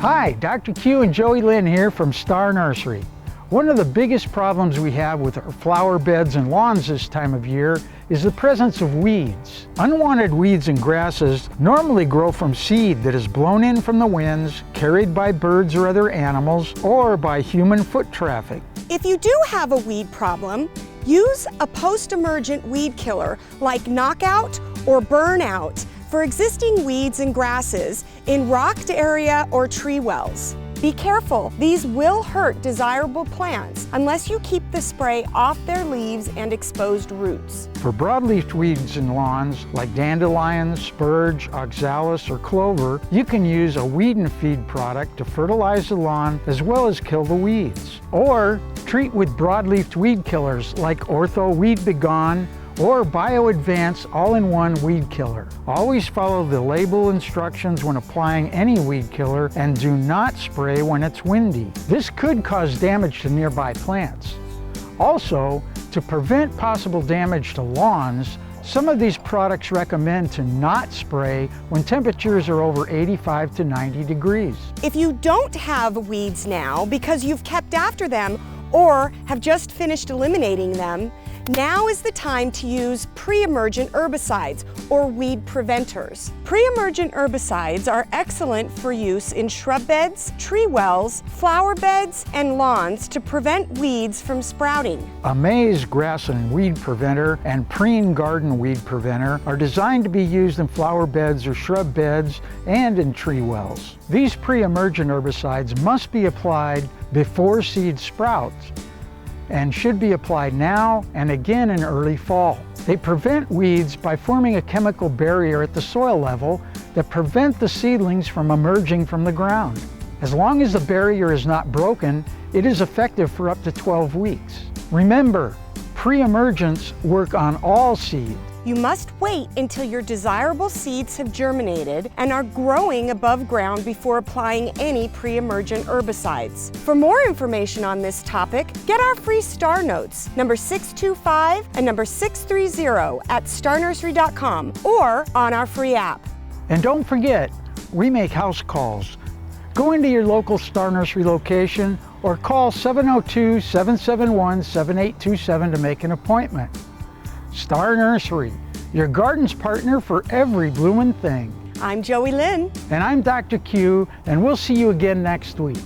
Hi, Dr. Q and Joey Lynn here from Star Nursery. One of the biggest problems we have with our flower beds and lawns this time of year is the presence of weeds. Unwanted weeds and grasses normally grow from seed that is blown in from the winds, carried by birds or other animals, or by human foot traffic. If you do have a weed problem, use a post-emergent weed killer like Knockout or Burnout for existing weeds and grasses in rocked area or tree wells. Be careful, these will hurt desirable plants unless you keep the spray off their leaves and exposed roots. For broadleaf weeds in lawns like dandelions, spurge, oxalis, or clover, you can use a weed and feed product to fertilize the lawn as well as kill the weeds. Or treat with broadleaf weed killers like Ortho Weed Begone or Bio-Advance all-in-one weed killer. Always follow the label instructions when applying any weed killer and do not spray when it's windy. This could cause damage to nearby plants. Also, to prevent possible damage to lawns, some of these products recommend to not spray when temperatures are over 85 to 90 degrees. If you don't have weeds now because you've kept after them or have just finished eliminating them, now is the time to use pre-emergent herbicides or weed preventers. Pre-emergent herbicides are excellent for use in shrub beds, tree wells, flower beds, and lawns to prevent weeds from sprouting. A maize grass and weed preventer and preen garden weed preventer are designed to be used in flower beds or shrub beds and in tree wells. These pre-emergent herbicides must be applied before seeds sprout and should be applied now and again in early fall. They prevent weeds by forming a chemical barrier at the soil level that prevent the seedlings from emerging from the ground. As long as the barrier is not broken, it is effective for up to 12 weeks. Remember, pre-emergents work on all seeds. You must wait until your desirable seeds have germinated and are growing above ground before applying any pre-emergent herbicides. For more information on this topic, get our free Star Notes, number 625 and number 630 at starnursery.com or on our free app. And don't forget, we make house calls. Go into your local Star Nursery location or call 702-771-7827 to make an appointment. Star Nursery, your garden's partner for every bloomin' thing. I'm Joey Lynn. And I'm Dr. Q, and we'll see you again next week.